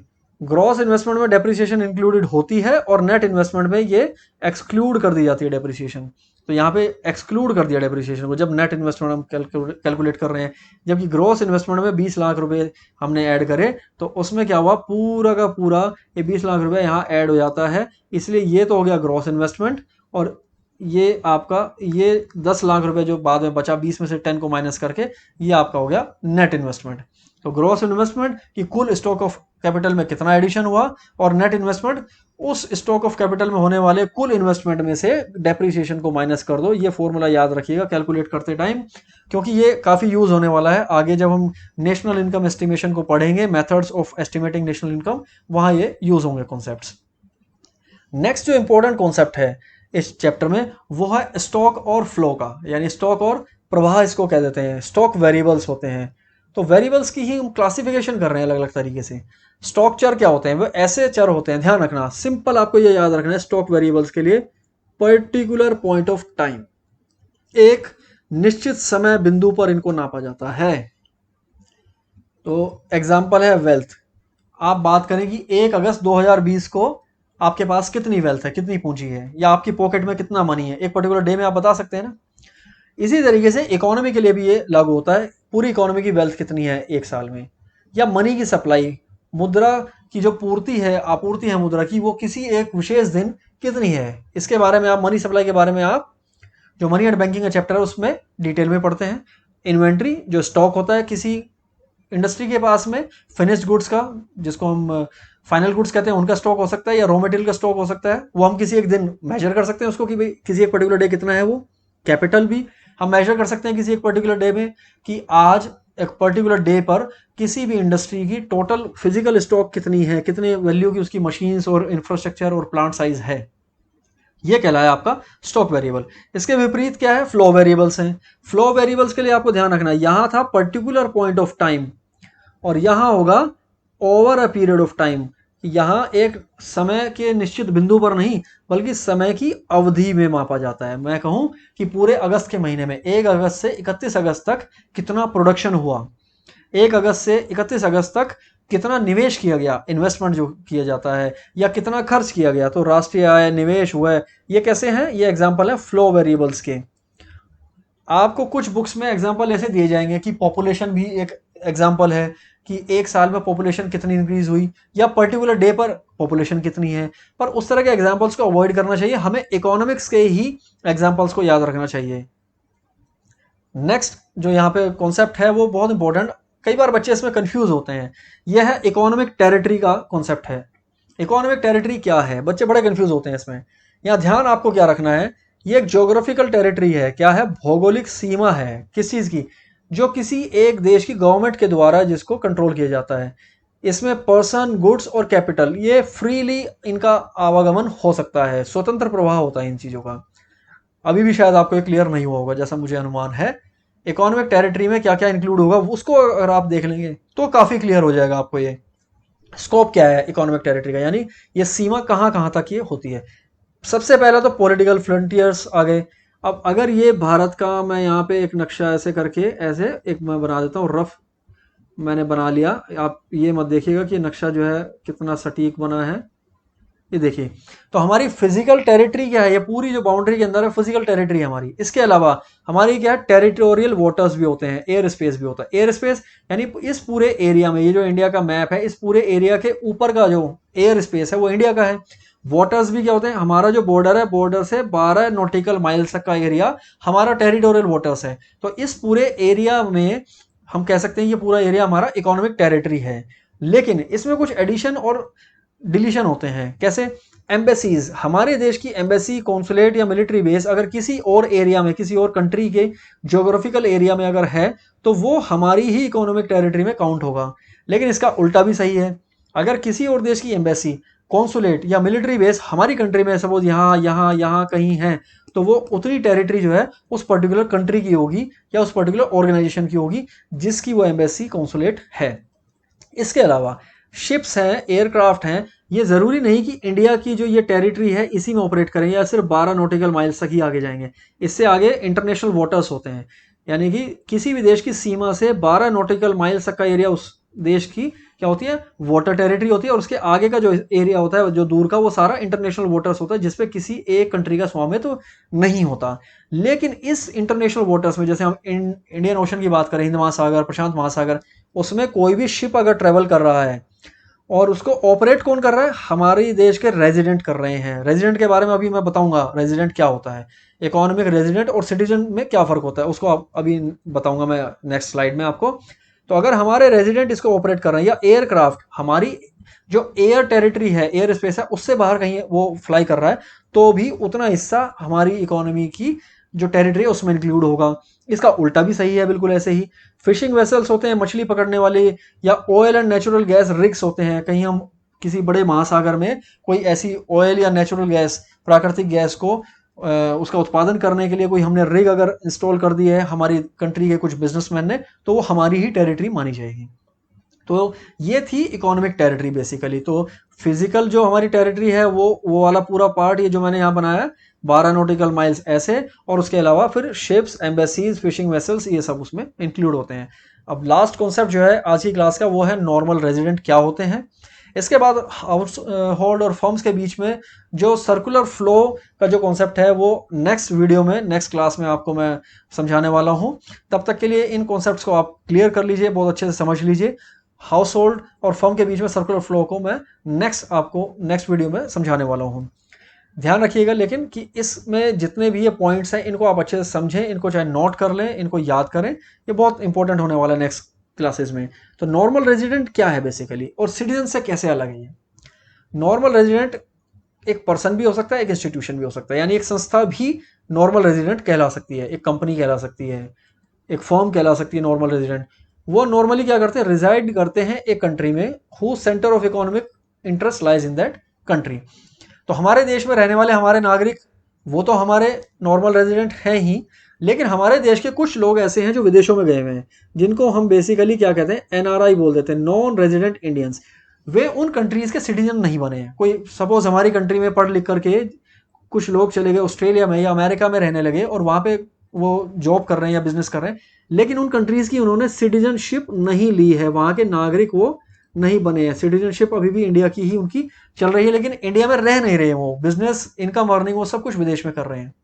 ग्रॉस इन्वेस्टमेंट में डेप्रिसिएशन इंक्लूडेड होती है और नेट इन्वेस्टमेंट में ये एक्सक्लूड कर दी जाती है डेप्रिसिएशन। तो यहाँ पे एक्सक्लूड कर दिया डेप्रिसिएशन को जब नेट इन्वेस्टमेंट हम कैलकुलेट कर रहे हैं। जबकि ग्रॉस इन्वेस्टमेंट में 20 लाख रुपए हमने ऐड करे तो उसमें क्या हुआ, पूरा का पूरा ये 20 लाख रुपए यहाँ ऐड हो जाता है। इसलिए ये तो हो गया ग्रॉस इन्वेस्टमेंट, और ये आपका ये 10 लाख रुपए जो बाद में बचा 20 में से 10 को माइनस करके, ये आपका हो गया नेट इन्वेस्टमेंट। तो ग्रॉस इन्वेस्टमेंट की कुल स्टॉक ऑफ कैपिटल में कितना एडिशन हुआ, और नेट इन्वेस्टमेंट उस स्टॉक ऑफ कैपिटल में होने वाले कुल इन्वेस्टमेंट में से डेप्रिसिएशन को माइनस कर दो। ये फॉर्मूला याद रखिएगा कैलकुलेट करते टाइम, क्योंकि ये काफी यूज होने वाला है आगे जब हम नेशनल इनकम एस्टिमेशन को पढ़ेंगे, methods of estimating national income, वहां ये यूज होंगे कॉन्सेप्ट्स। नेक्स्ट जो इंपॉर्टेंट कॉन्सेप्ट है इस चैप्टर में वो है स्टॉक और फ्लो का, यानी स्टॉक और प्रवाह इसको कह देते हैं। स्टॉक वेरिएबल्स होते हैं, तो वेरिएबल्स की ही हम क्लासिफिकेशन कर रहे हैं अलग अलग तरीके से। स्टॉक चर क्या होते हैं, वो ऐसे चर होते हैं, ध्यान रखना, सिंपल आपको ये याद रखना है स्टॉक वेरिएबल्स के लिए, पर्टिकुलर पॉइंट ऑफ टाइम, एक निश्चित समय बिंदु पर इनको नापा जाता है। तो एग्जाम्पल है वेल्थ। आप बात करें कि 1 अगस्त 2020 को आपके पास कितनी वेल्थ है, कितनी पूंजी है, या आपकी पॉकेट में कितना मनी है, एक पर्टिकुलर डे में आप बता सकते हैं ना। इसी तरीके से इकोनॉमी के लिए भी ये लागू होता है, पूरी इकोनॉमी की वेल्थ कितनी है एक साल में, या मनी की सप्लाई, मुद्रा की जो पूर्ति है, आपूर्ति है मुद्रा की, वो किसी एक विशेष दिन कितनी है। इसके बारे में आप मनी सप्लाई के बारे में आप जो मनी एंड बैंकिंग का चैप्टर है उसमें डिटेल में पढ़ते हैं। इन्वेंट्री जो स्टॉक होता है किसी इंडस्ट्री के पास में, फिनिश्ड गुड्स का जिसको हम फाइनल गुड्स कहते हैं उनका स्टॉक हो सकता है, या रॉ मटेरियल का स्टॉक हो सकता है, वो हम किसी एक दिन मेजर कर सकते हैं उसको कि भाई किसी एक पर्टिकुलर डे कितना है वो। कैपिटल भी हम मेजर कर सकते हैं किसी एक पर्टिकुलर डे में कि आज एक पर्टिकुलर डे पर किसी भी इंडस्ट्री की टोटल फिजिकल स्टॉक कितनी है, कितने वैल्यू की उसकी मशीन्स और इंफ्रास्ट्रक्चर और प्लांट साइज है। ये कहलाया आपका स्टॉक वेरिएबल। इसके विपरीत क्या है, फ्लो वेरिएबल्स हैं। फ्लो वेरिएबल्स के लिए आपको ध्यान रखना है, यहां था पर्टिकुलर पॉइंट ऑफ टाइम और यहां होगा over a period of time. यहां एक समय के निश्चित बिंदु पर नहीं बल्कि समय की अवधि में मापा जाता है। मैं कहूं कि पूरे अगस्त के महीने में 1 अगस्त से 31 अगस्त तक कितना प्रोडक्शन हुआ, 1 अगस्त से 31 अगस्त तक कितना निवेश किया गया, इन्वेस्टमेंट जो किया जाता है, या कितना खर्च किया गया, तो राष्ट्रीय आय, निवेश हुआ है। ये कैसे हैं, ये एग्जाम्पल है फ्लो वेरिएबल्स के। आपको कुछ बुक्स में एग्जाम्पल ऐसे दिए जाएंगे कि पॉपुलेशन भी एक एग्जाम्पल है कि एक साल में पॉपुलेशन कितनी इंक्रीज हुई, या पर्टिकुलर डे पर पॉपुलेशन कितनी है। पर उस तरह के एग्जाम्पल्स को अवॉइड करना चाहिए, हमें इकोनॉमिक्स के ही एग्जाम्पल्स को याद रखना चाहिए। नेक्स्ट जो यहाँ पे कॉन्सेप्ट है वो बहुत इंपॉर्टेंट, कई बार बच्चे इसमें कंफ्यूज होते हैं, यह है इकोनॉमिक टेरिटरी का कॉन्सेप्ट है। इकोनॉमिक टेरिटरी क्या है, बच्चे बड़े कंफ्यूज होते हैं इसमें। यहाँ ध्यान आपको क्या रखना है, ये एक ज्योग्राफिकल टेरिटरी है। क्या है, भौगोलिक सीमा है किस चीज की, जो किसी एक देश की गवर्नमेंट के द्वारा जिसको कंट्रोल किया जाता है। इसमें पर्सन, गुड्स और कैपिटल ये फ्रीली इनका आवागमन हो सकता है, स्वतंत्र प्रवाह होता है इन चीजों का। अभी भी शायद आपको ये क्लियर नहीं हुआ होगा, जैसा मुझे अनुमान है। इकोनॉमिक टेरिटरी में क्या क्या इंक्लूड होगा उसको अगर आप देख लेंगे तो काफी क्लियर हो जाएगा आपको ये स्कोप क्या है इकोनॉमिक टेरिटरी का, यानी ये सीमा कहाँ कहाँ तक ये होती है। सबसे पहला तो पॉलिटिकल फ्रंटियर्स आ गए। अब अगर ये भारत का, मैं यहाँ पे एक नक्शा ऐसे करके ऐसे एक मैं बना देता हूँ, रफ मैंने बना लिया। आप ये मत देखिएगा कि नक्शा जो है कितना सटीक बना है, ये देखिए। तो हमारी फिजिकल टेरिटरी क्या है, ये पूरी जो बाउंड्री के अंदर है फिजिकल टेरिटरी हमारी। इसके अलावा हमारी क्या है, टेरिटोरियल वाटर्स भी होते हैं, एयर स्पेस भी होता है। एयर स्पेस यानी इस पूरे एरिया में, ये जो इंडिया का मैप है, इस पूरे एरिया के ऊपर का जो एयर स्पेस है वो इंडिया का है। वाटर्स भी क्या होते हैं, हमारा जो बॉर्डर है, बॉर्डर से 12 नॉटिकल माइल्स तक का एरिया हमारा टेरिटोरियल वाटर्स है। तो इस पूरे एरिया में हम कह सकते हैं ये पूरा एरिया हमारा इकोनॉमिक टेरिटरी है। लेकिन इसमें कुछ एडिशन और डिलीशन होते हैं। कैसे, एम्बेसीज, हमारे देश की एम्बेसी, कॉन्सुलेट या मिलिट्री बेस अगर किसी और एरिया में, किसी और कंट्री के ज्योग्राफिकल एरिया में अगर है तो वो हमारी ही इकोनॉमिक टेरिटरी में काउंट होगा। लेकिन इसका उल्टा भी सही है, अगर किसी और देश की एम्बेसी, कॉन्सुलेट या मिलिट्री बेस हमारी कंट्री में सपोज यहाँ यहाँ यहाँ कहीं है, तो वो उतनी टेरिटरी जो है उस पर्टिकुलर कंट्री की होगी या उस पर्टिकुलर ऑर्गेनाइजेशन की होगी जिसकी वो एम्बेसी, कॉन्सुलेट है। इसके अलावा शिप्स हैं, एयरक्राफ्ट हैं, ये जरूरी नहीं कि इंडिया की जो ये टेरिटरी है इसी में ऑपरेट करेंगे या सिर्फ 12 नॉटिकल माइल्स तक ही आगे जाएंगे। इससे आगे इंटरनेशनल वाटर्स होते हैं, यानी कि किसी भी देश की सीमा से 12 नॉटिकल माइल्स तक का एरिया उस देश की क्या होती है, वाटर टेरिटरी होती है, और उसके आगे का जो एरिया होता है, जो दूर का, वो सारा इंटरनेशनल वाटर्स होता है, जिसपे किसी एक कंट्री का स्वामित्व तो नहीं होता। लेकिन इस इंटरनेशनल वाटर्स में, जैसे हम इंडियन ओशन की बात करें, हिंद महासागर, प्रशांत महासागर, उसमें कोई भी शिप अगर ट्रेवल कर रहा है और उसको ऑपरेट कौन कर रहा है, हमारे देश के रेजिडेंट कर रहे हैं। रेजिडेंट के बारे में अभी मैं बताऊंगा, रेजिडेंट क्या होता है, इकोनॉमिक रेजिडेंट और सिटीजन में क्या फर्क होता है, उसको अभी बताऊंगा मैं नेक्स्ट स्लाइड में आपको। तो अगर हमारे रेजिडेंट इसको ऑपरेट कर रहे हैं, या एयरक्राफ्ट हमारी जो एयर टेरिटरी है, एयर स्पेस है, उससे बाहर कहीं वो फ्लाई कर रहा है, तो भी उतना हिस्सा हमारी इकोनॉमी की जो टेरिटरी है उसमें इंक्लूड होगा। इसका उल्टा भी सही है, बिल्कुल ऐसे ही फिशिंग वेसल्स होते हैं, मछली पकड़ने वाले, या oil and natural gas rigs होते हैं, कहीं हम किसी बड़े महासागर में कोई ऐसी ऑयल या नेचुरल गैस, प्राकृतिक गैस को उसका उत्पादन करने के लिए कोई हमने रिग अगर इंस्टॉल कर दी है हमारी कंट्री के कुछ बिजनेसमैन ने, तो वो हमारी ही टेरिटरी मानी जाएगी। तो ये थी इकोनॉमिक टेरिटरी बेसिकली। तो फिजिकल जो हमारी टेरिटरी है वो वाला पूरा पार्ट, ये जो मैंने यहाँ बनाया 12 नॉटिकल माइल्स ऐसे, और उसके अलावा फिर शिप्स, एम्बेसीज, फिशिंग वेसल्स, ये सब उसमें इंक्लूड होते हैं। अब लास्ट कॉन्सेप्ट जो है आज की क्लास का, वो है नॉर्मल रेजिडेंट क्या होते हैं। इसके बाद हाउस होल्ड और फर्म्स के बीच में जो सर्कुलर फ्लो का जो कॉन्सेप्ट है, वो नेक्स्ट वीडियो में, नेक्स्ट क्लास में आपको मैं समझाने वाला हूँ। तब तक के लिए इन कॉन्सेप्ट्स को आप क्लियर कर लीजिए, बहुत अच्छे से समझ लीजिए। हाउस होल्ड और फर्म के बीच में सर्कुलर फ्लो को मैं आपको नेक्स्ट वीडियो में समझाने वाला हूँ। ध्यान रखिएगा लेकिन कि इसमें जितने भी ये पॉइंट्स हैं, इनको आप अच्छे से समझें, इनको चाहे नोट कर लें, इनको याद करें, ये बहुत इंपॉर्टेंट होने वाला है नेक्स्ट क्लासेस में। तो नॉर्मल रेजिडेंट क्या है बेसिकली, और सिटीजन से कैसे अलग है ये। नॉर्मल रेजिडेंट एक पर्सन भी हो सकता है, एक इंस्टीट्यूशन भी हो सकता है, यानी एक संस्था भी नॉर्मल रेजिडेंट कहला सकती है, एक कंपनी कहला सकती है, एक फर्म कहला सकती है नॉर्मल रेजिडेंट। वो नॉर्मली क्या करते हैं, रिजाइड करते हैं एक कंट्री में, who centre of economic interest lies in that country. तो हमारे देश में रहने वाले हमारे नागरिक, वो तो हमारे नॉर्मल रेजिडेंट हैं ही, लेकिन हमारे देश के कुछ लोग ऐसे हैं जो विदेशों में गए हुए हैं, जिनको हम बेसिकली क्या कहते हैं, एनआरआई बोल देते हैं, नॉन रेजिडेंट इंडियंस। वे उन कंट्रीज के सिटीजन नहीं बने हैं। कोई सपोज हमारी कंट्री में पढ़ लिख करके कुछ लोग चले गए ऑस्ट्रेलिया में या अमेरिका में रहने लगे, और वहां पे वो जॉब कर रहे हैं या बिजनेस कर रहे हैं, लेकिन उन कंट्रीज की उन्होंने सिटीजनशिप नहीं ली है, वहां के नागरिक वो नहीं बने हैं। सिटीजनशिप अभी भी इंडिया की ही उनकी चल रही है, लेकिन इंडिया में रह नहीं रहे, वो बिजनेस, इनकम, अर्निंग, वो सब कुछ विदेश में कर रहे हैं।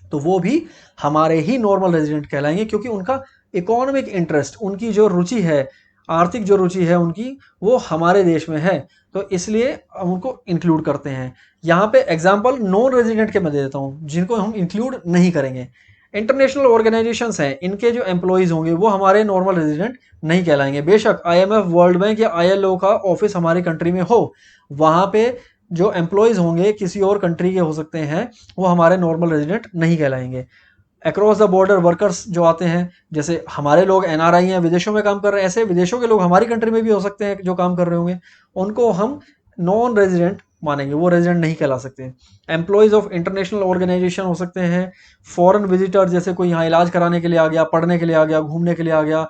तो वो भी हमारे ही नॉर्मल रेजिडेंट कहलाएंगे, क्योंकि उनका इकोनॉमिक इंटरेस्ट, उनकी जो रुचि है, आर्थिक जो रुचि है उनकी, वो हमारे देश में है, तो इसलिए हम उनको इंक्लूड करते हैं। यहाँ पे एग्जाम्पल नॉन रेजिडेंट के मैं दे देता हूँ, जिनको हम इंक्लूड नहीं करेंगे। इंटरनेशनल ऑर्गेनाइजेशंस हैं, इनके जो एम्प्लॉयज होंगे वो हमारे नॉर्मल रेजिडेंट नहीं कहलाएंगे। बेशक आईएमएफ, वर्ल्ड बैंक या आईएलओ का ऑफिस हमारी कंट्री में हो, वहां पे जो एम्प्लॉयज होंगे किसी और कंट्री के हो सकते हैं, वो हमारे नॉर्मल रेजिडेंट नहीं कहलाएंगे। अक्रॉस द बॉर्डर वर्कर्स जो आते हैं, जैसे हमारे लोग एनआरआई हैं, विदेशों में काम कर रहे हैं, ऐसे विदेशों के लोग हमारी कंट्री में भी हो सकते हैं जो काम कर रहे होंगे, उनको हम नॉन रेजिडेंट मानेंगे, वो रेजिडेंट नहीं कहला सकते। एम्प्लॉयज ऑफ इंटरनेशनल ऑर्गेनाइजेशन हो सकते हैं, फॉरेन विजिटर, जैसे कोई यहाँ इलाज कराने के लिए आ गया, पढ़ने के लिए आ गया, घूमने के लिए आ गया,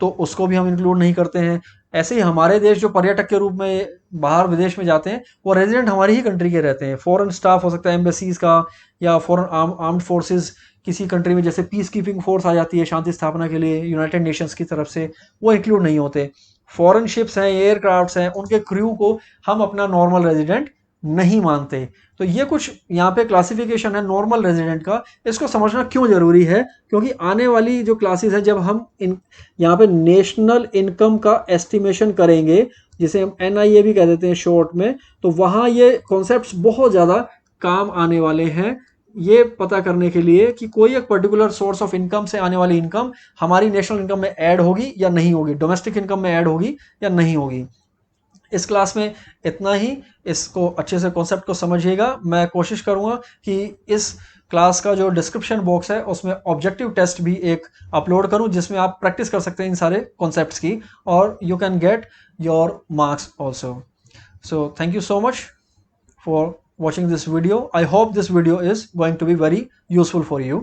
तो उसको भी हम इंक्लूड नहीं करते हैं। ऐसे ही हमारे देश जो पर्यटक के रूप में बाहर विदेश में जाते हैं, वो रेजिडेंट हमारी ही कंट्री के रहते हैं। फॉरेन स्टाफ हो सकता है एम्बेसीज का, या फॉरेन आर्म्ड फोर्सेस किसी कंट्री में, जैसे पीस कीपिंग फोर्स आ जाती है शांति स्थापना के लिए यूनाइटेड नेशंस की तरफ से, वो इंक्लूड नहीं होते। फॉरेन शिप्स हैं, एयरक्राफ्ट्स हैं, उनके क्रू को हम अपना नॉर्मल रेजिडेंट नहीं मानते। तो ये कुछ यहाँ पे क्लासिफिकेशन है नॉर्मल रेजिडेंट का। इसको समझना क्यों जरूरी है, क्योंकि आने वाली जो क्लासेस है, जब हम यहाँ पे नेशनल इनकम का एस्टिमेशन करेंगे, जिसे हम एनआईए भी कह देते हैं शॉर्ट में, तो वहां ये कॉन्सेप्ट्स बहुत ज्यादा काम आने वाले हैं, ये पता करने के लिए कि कोई एक पर्टिकुलर सोर्स ऑफ इनकम से आने वाली इनकम हमारी नेशनल इनकम में ऐड होगी या नहीं होगी, डोमेस्टिक इनकम में ऐड होगी या नहीं होगी। इस क्लास में इतना ही। इसको अच्छे से कॉन्सेप्ट को समझिएगा। मैं कोशिश करूंगा कि इस क्लास का जो डिस्क्रिप्शन बॉक्स है उसमें ऑब्जेक्टिव टेस्ट भी एक अपलोड करूं, जिसमें आप प्रैक्टिस कर सकते हैं इन सारे कॉन्सेप्ट्स की, और you can get your marks also. So thank you so much for watching this video. I hope this video is going to be very useful for you.